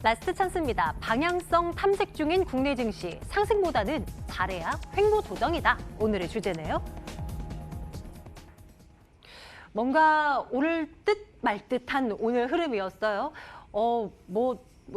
라스트 찬스입니다. 방향성 탐색 중인 국내 증시, 상승보다는 잘해야 횡보 조정이다. 오늘의 주제네요. 뭔가 오를 듯 말 듯한 오늘 흐름이었어요.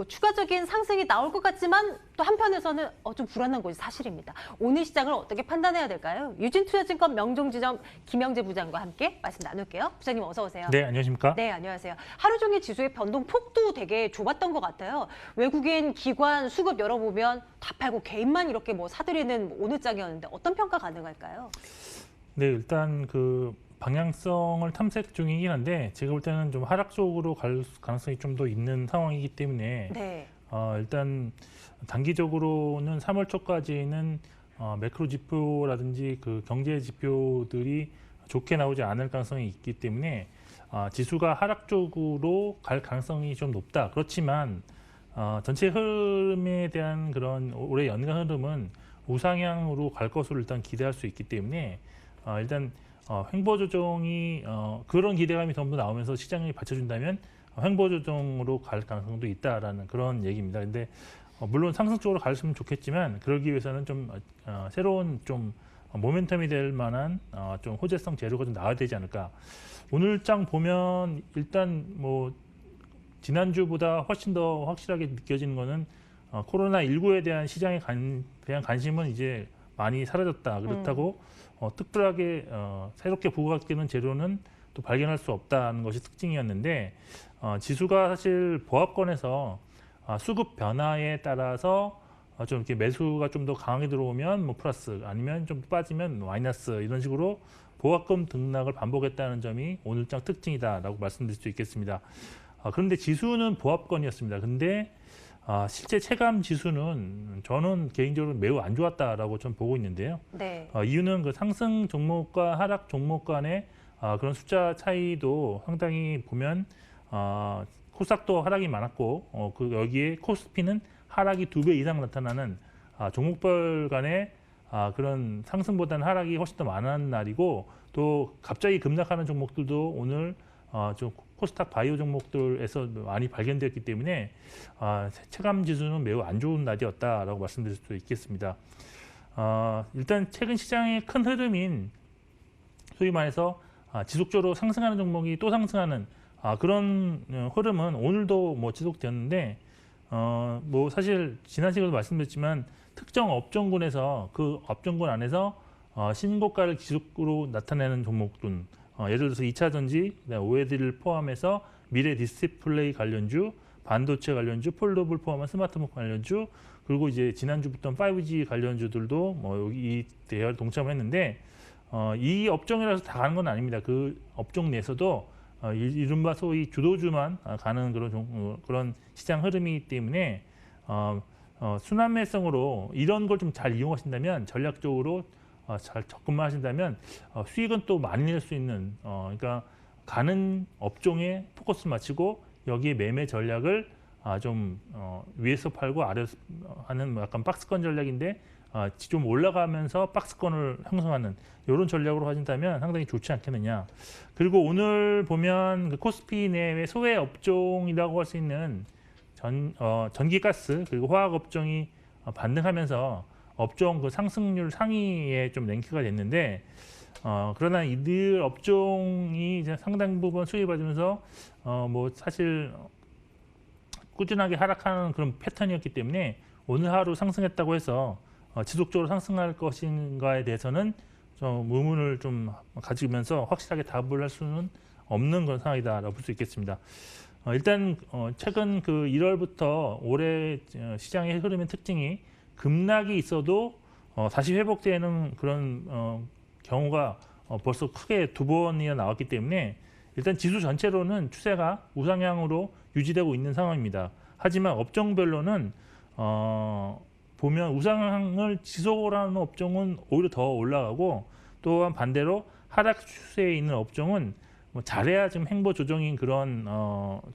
추가적인 상승이 나올 것 같지만 또 한편에서는 좀 불안한 것이 사실입니다. 오늘 시장을 어떻게 판단해야 될까요? 유진투자증권 명종지점 김영재 부장과 함께 말씀 나눌게요. 부장님 어서 오세요. 네, 안녕하십니까? 네, 안녕하세요. 하루 종일 지수의 변동 폭도 되게 좁았던 것 같아요. 외국인 기관 수급 열어보면 다 팔고 개인만 이렇게 사들이는 오늘 장이었는데 어떤 평가 가능할까요? 네, 일단 그 방향성을 탐색 중이긴 한데 제가 볼 때는 좀 하락 쪽으로 갈 가능성이 좀 더 있는 상황이기 때문에 네. 일단 단기적으로는 3월 초까지는 매크로 지표라든지 그 경제 지표들이 좋게 나오지 않을 가능성이 있기 때문에 지수가 하락 쪽으로 갈 가능성이 좀 높다. 그렇지만 전체 흐름에 대한 그런 올해 연간 흐름은 우상향으로 갈 것으로 일단 기대할 수 있기 때문에 일단 횡보 조정이 그런 기대감이 전부 나오면서 시장이 받쳐준다면 횡보 조정으로 갈 가능성도 있다라는 그런 얘기입니다. 근데 물론 상승 쪽으로 갔으면 좋겠지만 그러기 위해서는 좀 새로운 좀 모멘텀이 될 만한 좀 호재성 재료가 좀 나와야 되지 않을까. 오늘 장 보면 일단 지난주보다 훨씬 더 확실하게 느껴지는 거는 코로나19에 대한 시장에 대한 관심은 이제 많이 사라졌다. 그렇다고 특별하게 새롭게 부각되는 재료는 또 발견할 수 없다는 것이 특징이었는데 지수가 사실 보합권에서 수급 변화에 따라서 좀 이렇게 매수가 좀 더 강하게 들어오면 플러스 아니면 좀 빠지면 마이너스 이런 식으로 보합권 등락을 반복했다는 점이 오늘장 특징이다라고 말씀드릴 수 있겠습니다. 그런데 지수는 보합권이었습니다. 근데 실제 체감 지수는 저는 개인적으로 매우 안 좋았다라고 좀 보고 있는데요. 네. 이유는 그 상승 종목과 하락 종목 간의 그런 숫자 차이도 상당히 보면 코스닥도 하락이 많았고 여기에 코스피는 하락이 2배 이상 나타나는 종목별 간의 그런 상승보다는 하락이 훨씬 더 많은 날이고 또 갑자기 급락하는 종목들도 오늘 좀 코스닥 바이오 종목들에서 많이 발견되었기 때문에 체감 지수는 매우 안 좋은 날이었다라고 말씀드릴 수 있겠습니다. 일단 최근 시장의 큰 흐름인 소위 말해서 지속적으로 상승하는 종목이 또 상승하는 그런 흐름은 오늘도 지속되었는데 사실 지난 시간에도 말씀드렸지만 특정 업종군에서 그 업종군 안에서 신고가를 지속으로 나타내는 종목들 예를 들어서 2차 전지, OLED를 포함해서 미래 디스플레이 관련주, 반도체 관련주, 폴더블 포함한 스마트폰 관련주, 그리고 이제 지난주부터 5G 관련주들도 여기 이 대열에 동참했는데 이 업종이라서 다 가는 건 아닙니다. 그 업종 내에서도 이른바 소위 주도주만 가는 그런 시장 흐름이기 때문에 순환매성으로 이런 걸 좀 잘 이용하신다면 전략적으로 잘 접근만 하신다면 수익은 또 많이 낼 수 있는 그러니까 가는 업종에 포커스 맞추고 여기에 매매 전략을 좀 위에서 팔고 아래에서 하는 약간 박스권 전략인데 좀 올라가면서 박스권을 형성하는 이런 전략으로 하신다면 상당히 좋지 않겠느냐. 그리고 오늘 보면 그 코스피 내외 소외 업종이라고 할 수 있는 전기가스 그리고 화학 업종이 반등하면서 업종 그 상승률 상위에 좀 랭크가 됐는데 그러나 이들 업종이 이제 상당 부분 수혜 받으면서 사실 꾸준하게 하락하는 그런 패턴이었기 때문에 오늘 하루 상승했다고 해서 지속적으로 상승할 것인가에 대해서는 좀 의문을 좀 가지면서 확실하게 답을 할 수는 없는 그런 상황이다라고 볼 수 있겠습니다. 일단 최근 그 1월부터 올해 시장의 흐름의 특징이 급락이 있어도 다시 회복되는 그런 경우가 벌써 크게 2번이나 나왔기 때문에 일단 지수 전체로는 추세가 우상향으로 유지되고 있는 상황입니다. 하지만 업종별로는 보면 우상향을 지속을 하는 업종은 오히려 더 올라가고 또한 반대로 하락 추세에 있는 업종은 잘해야 좀 횡보 조정인 그런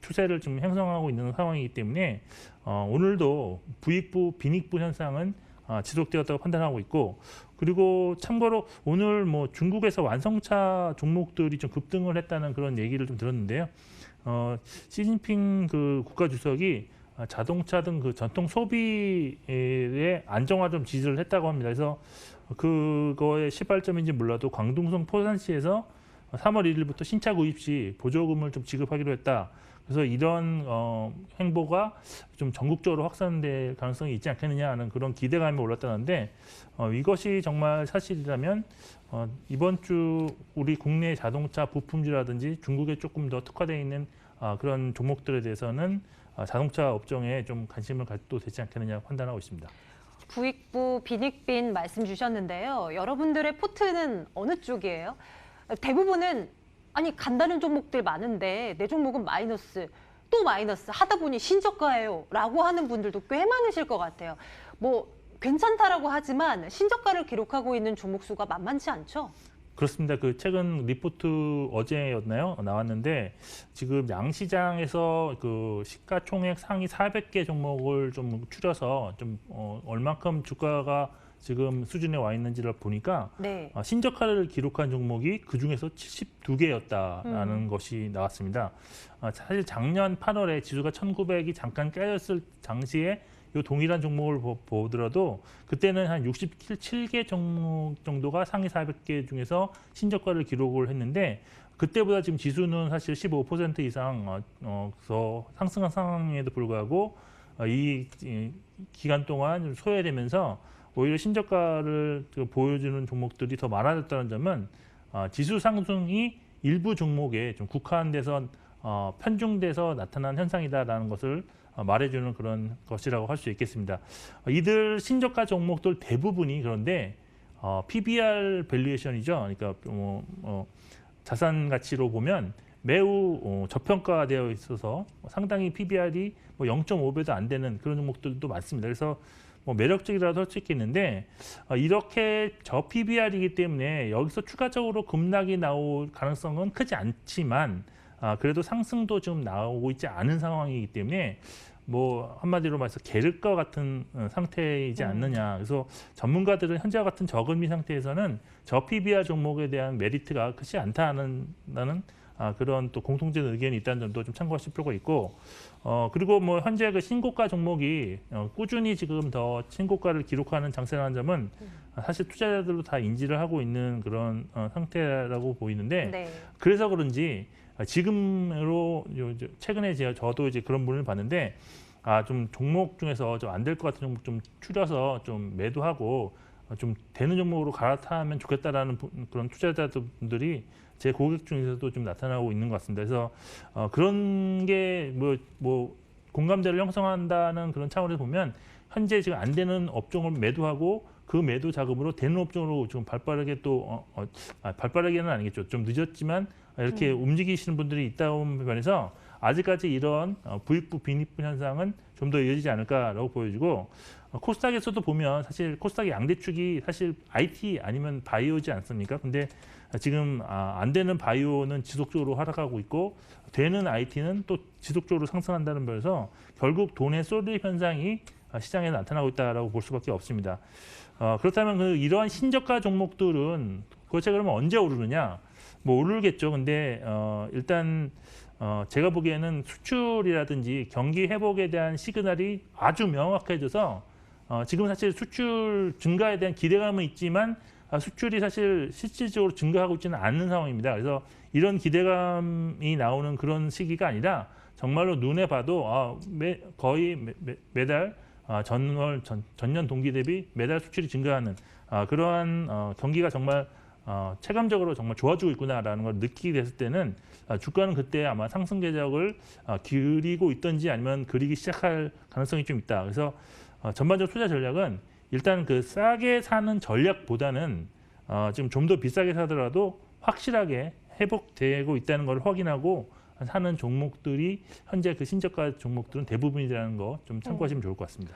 추세를 좀 형성하고 있는 상황이기 때문에 오늘도 부익부, 빈익부 현상은 지속되었다고 판단하고 있고 그리고 참고로 오늘 중국에서 완성차 종목들이 좀 급등을 했다는 그런 얘기를 좀 들었는데요. 시진핑 그 국가주석이 자동차 등 그 전통 소비의 안정화 좀 지지를 했다고 합니다. 그래서 그거의 시발점인지 몰라도 광둥성 포산시에서 3월 1일부터 신차 구입 시 보조금을 좀 지급하기로 했다. 그래서 이런 행보가 좀 전국적으로 확산될 가능성이 있지 않겠느냐 하는 그런 기대감이 올랐다는데 이것이 정말 사실이라면 이번 주 우리 국내 자동차 부품주라든지 중국에 조금 더 특화되어 있는 그런 종목들에 대해서는 자동차 업종에 좀 관심을 갖도 되지 않겠느냐 판단하고 있습니다. 부익부 빈익빈 말씀 주셨는데요. 여러분들의 포트는 어느 쪽이에요? 대부분은 아니 간다는 종목들 많은데 내 종목은 마이너스 또 마이너스 하다 보니 신저가예요 라고 하는 분들도 꽤 많으실 것 같아요. 뭐 괜찮다라고 하지만 신저가를 기록하고 있는 종목 수가 만만치 않죠? 그렇습니다. 그 최근 리포트 어제였나요? 나왔는데 지금 양시장에서 그 시가총액 상위 400개 종목을 좀 추려서 좀 얼만큼 주가가 지금 수준에 와 있는지를 보니까 네. 신저가를 기록한 종목이 그 중에서 72개였다라는 것이 나왔습니다. 사실 작년 8월에 지수가 1900이 잠깐 깨졌을 당시에 이 동일한 종목을 보더라도 그때는 한 67개 종목 정도가 상위 400개 중에서 신저가를 기록을 했는데 그때보다 지금 지수는 사실 15% 이상 더 상승한 상황에도 불구하고 이 기간 동안 좀 소외되면서 오히려 신저가를 보여주는 종목들이 더 많아졌다는 점은 지수 상승이 일부 종목에 좀 국한돼서 편중돼서 나타난 현상이다라는 것을 말해주는 그런 것이라고 할 수 있겠습니다. 이들 신저가 종목들 대부분이 그런데 PBR 밸류에이션이죠. 그러니까 자산 가치로 보면 매우 저평가되어 있어서 상당히 PBR이 0.5배도 안 되는 그런 종목들도 많습니다. 그래서 매력적이라도 할 수 있겠는데 이렇게 저 PBR이기 때문에 여기서 추가적으로 급락이 나올 가능성은 크지 않지만 그래도 상승도 좀 나오고 있지 않은 상황이기 때문에 한마디로 말해서 게르과 같은 상태이지 않느냐. 그래서 전문가들은 현재와 같은 저금리 상태에서는 저 PBR 종목에 대한 메리트가 크지 않다는 그런 또 공통된 의견이 있다는 점도 좀 참고하실 필요가 있고 그리고 현재 그 신고가 종목이 꾸준히 지금 더 신고가를 기록하는 장세라는 점은 사실 투자자들도 다 인지를 하고 있는 그런 상태라고 보이는데 네. 그래서 그런지 지금으로 최근에 저도 이제 그런 분을 봤는데 좀 종목 중에서 좀 안 될 것 같은 종목 좀 추려서 좀 매도하고 좀 되는 종목으로 갈아타면 좋겠다라는 그런 투자자분들이 제 고객 중에서도 좀 나타나고 있는 것 같습니다. 그래서 그런 게 공감대를 형성한다는 그런 차원에서 보면 현재 지금 안 되는 업종을 매도하고 그 매도 자금으로 되는 업종으로 좀 발빠르게 발빠르게는 아니겠죠. 좀 늦었지만 이렇게 움직이시는 분들이 있다는 면에서 아직까지 이런 부익부 빈익분 현상은 좀 더 이어지지 않을까라고 보여지고 코스닥에서도 보면 사실 코스닥의 양대축이 사실 IT 아니면 바이오지 않습니까? 근데 지금 안 되는 바이오는 지속적으로 하락하고 있고 되는 IT는 또 지속적으로 상승한다는 면에서 결국 돈의 쏠림 현상이 시장에 나타나고 있다라고 볼 수밖에 없습니다. 그렇다면 이러한 신저가 종목들은 도대체 그러면 언제 오르느냐? 오르겠죠. 근데 일단 제가 보기에는 수출이라든지 경기 회복에 대한 시그널이 아주 명확해져서 지금 사실 수출 증가에 대한 기대감은 있지만 수출이 사실 실질적으로 증가하고 있지는 않는 상황입니다. 그래서 이런 기대감이 나오는 그런 시기가 아니라 정말로 눈에 봐도 거의 매달 전년 동기 대비 매달 수출이 증가하는 그러한 경기가 정말 체감적으로 정말 좋아지고 있구나라는 걸 느끼게 됐을 때는 주가는 그때 아마 상승 궤적을 그리고 있든지 아니면 그리기 시작할 가능성이 좀 있다. 그래서 전반적 투자 전략은 일단 그 싸게 사는 전략보다는 지금 좀 더 비싸게 사더라도 확실하게 회복되고 있다는 걸 확인하고 사는 종목들이 현재 그 신저가 종목들은 대부분이라는 거 좀 참고하시면 좋을 것 같습니다.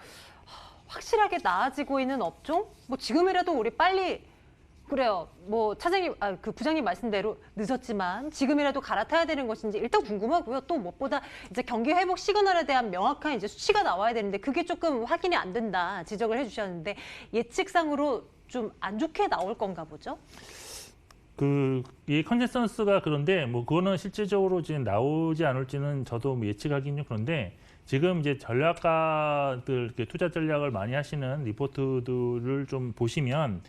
확실하게 나아지고 있는 업종? 지금이라도 우리 빨리 그래요. 차장님, 그 부장님 말씀대로 늦었지만 지금이라도 갈아타야 되는 것인지 일단 궁금하고요. 또 무엇보다 이제 경기 회복 시그널에 대한 명확한 이제 수치가 나와야 되는데 그게 조금 확인이 안 된다 지적을 해주셨는데 예측상으로 좀 안 좋게 나올 건가 보죠? 이 컨센서스가 그런데 그거는 실질적으로 지금 나오지 않을지는 저도 예측하기는 그런데 지금 이제 전략가들 이렇게 투자 전략을 많이 하시는 리포트들을 좀 보시면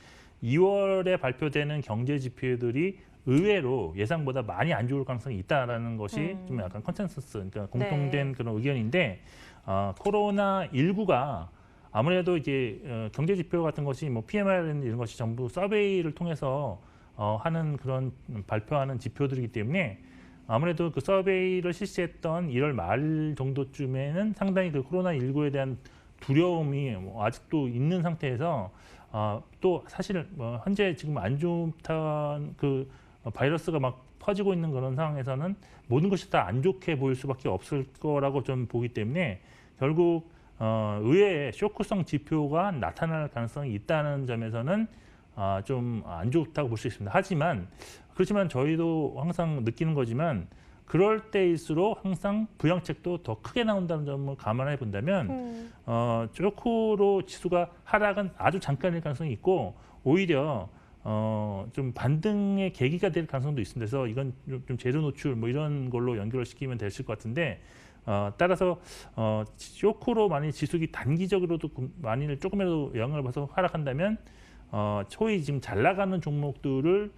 2월에 발표되는 경제 지표들이 의외로 예상보다 많이 안 좋을 가능성이 있다라는 것이 좀 약간 컨센서스, 그러니까 공통된 그런 의견인데 코로나19가 아무래도 이제 경제 지표 같은 것이 뭐 PMI 이런 것이 전부 서베이를 통해서 하는 그런 발표하는 지표들이기 때문에 아무래도 그 서베이를 실시했던 1월 말 정도쯤에는 상당히 그 코로나19에 대한 두려움이 뭐 아직도 있는 상태에서 또 사실 뭐 현재 지금 안 좋다는 그 바이러스가 막 퍼지고 있는 그런 상황에서는 모든 것이 다 안 좋게 보일 수밖에 없을 거라고 좀 보기 때문에 결국 의외의 쇼크성 지표가 나타날 가능성이 있다는 점에서는 좀 안 좋다고 볼 수 있습니다. 그렇지만 저희도 항상 느끼는 거지만 그럴 때일수록 항상 부양책도 더 크게 나온다는 점을 감안해 본다면 쇼크로 지수가 하락은 아주 잠깐일 가능성이 있고 오히려 좀 반등의 계기가 될 가능성도 있습니다. 그래서 이건 좀 재료 노출 뭐 이런 걸로 연결을 시키면 되실 것 같은데 따라서 쇼크로 만약 지수기 단기적으로도 만일 조금이라도 영향을 받아서 하락한다면 소위 지금 잘 나가는 종목들을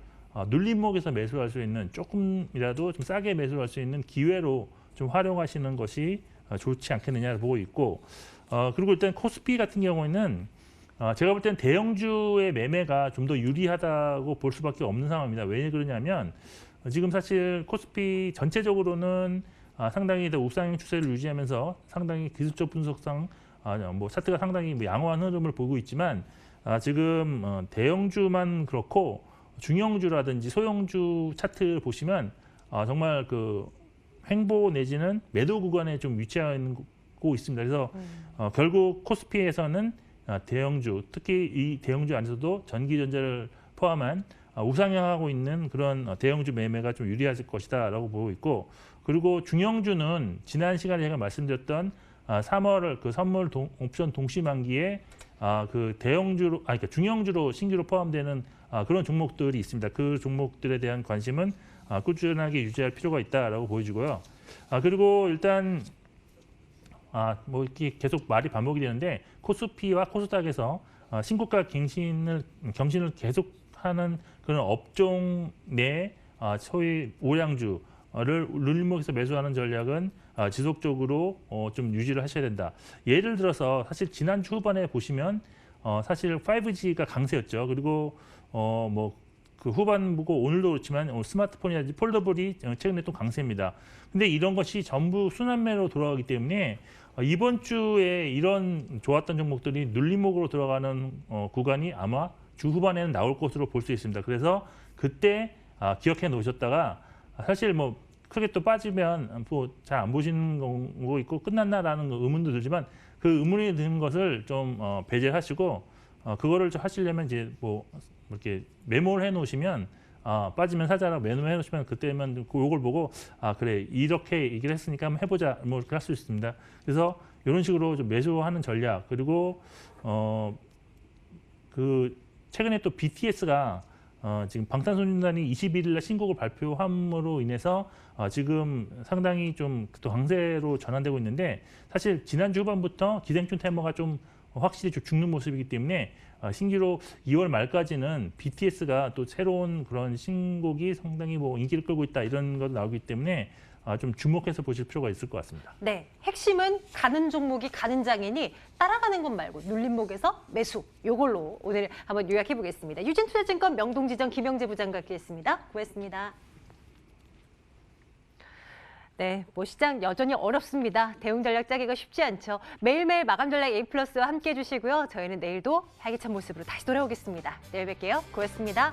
눌림목에서 매수할 수 있는 조금이라도 좀 싸게 매수할 수 있는 기회로 좀 활용하시는 것이 좋지 않겠느냐 보고 있고 그리고 일단 코스피 같은 경우에는 제가 볼 때는 대형주의 매매가 좀 더 유리하다고 볼 수밖에 없는 상황입니다. 왜 그러냐면 지금 사실 코스피 전체적으로는 상당히 더 우상향 추세를 유지하면서 상당히 기술적 분석상 뭐 차트가 상당히 뭐 양호한 흐름을 보고 있지만 지금 대형주만 그렇고 중형주라든지 소형주 차트를 보시면 정말 그 횡보 내지는 매도 구간에 좀 위치하고 있습니다. 그래서 결국 코스피에서는 대형주, 특히 이 대형주 안에서도 전기전자를 포함한 우상향하고 있는 그런 대형주 매매가 좀 유리할 것이다라고 보고 있고, 그리고 중형주는 지난 시간에 제가 말씀드렸던 3월 그 선물 옵션 동시 만기에 그 대형주로, 그러니까 중형주로 신규로 포함되는 그런 종목들이 있습니다. 그 종목들에 대한 관심은 꾸준하게 유지할 필요가 있다라고 보여지고요. 그리고 일단 뭐 이렇게 계속 말이 반복이 되는데 코스피와 코스닥에서 신고가 경신을 계속하는 그런 업종 내 소위 오량주를 눌림목에서 매수하는 전략은 지속적으로 좀 유지를 하셔야 된다. 예를 들어서 사실 지난주 후반에 보시면 사실 5G가 강세였죠. 그리고 뭐 그 후반부고 오늘도 그렇지만 스마트폰이라든지 폴더블이 최근에 또 강세입니다. 근데 이런 것이 전부 순환매로 돌아가기 때문에 이번 주에 이런 좋았던 종목들이 눌림목으로 들어가는 구간이 아마 주 후반에는 나올 것으로 볼 수 있습니다. 그래서 그때 기억해 놓으셨다가 사실 뭐 크게 또 빠지면 뭐 잘 안 보시는 거 있고 끝났나라는 의문도 들지만 그 의문이 드는 것을 좀 배제하시고 그거를 좀 하시려면 이제 뭐 이렇게 메모를 해 놓으시면 빠지면 사자라고 메모해 놓으시면 그때만 요걸 보고 그래 이렇게 얘기를 했으니까 한번 해보자 뭐 이렇게 할 수 있습니다. 그래서 이런 식으로 좀 매수하는 전략, 그리고 그 최근에 또 BTS가 지금 방탄소년단이 21일 날 신곡을 발표함으로 인해서 지금 상당히 좀 또 강세로 전환되고 있는데, 사실 지난주 후반부터 기생충 테마가 좀 확실히 좀 죽는 모습이기 때문에 신기로 2월 말까지는 BTS가 또 새로운 그런 신곡이 상당히 뭐 인기를 끌고 있다 이런 것 나오기 때문에 좀 주목해서 보실 필요가 있을 것 같습니다. 네, 핵심은 가는 종목이 가는 장이니 따라가는 것 말고 눌림목에서 매수. 요걸로 오늘 한번 요약해 보겠습니다. 유진투자증권 명동지점 김영재 부장과 함께했습니다. 고맙습니다. 네, 뭐 시장 여전히 어렵습니다. 대응 전략 짜기가 쉽지 않죠. 매일매일 마감 전략 A+와 함께해 주시고요. 저희는 내일도 활기찬 모습으로 다시 돌아오겠습니다. 내일 뵐게요. 고맙습니다.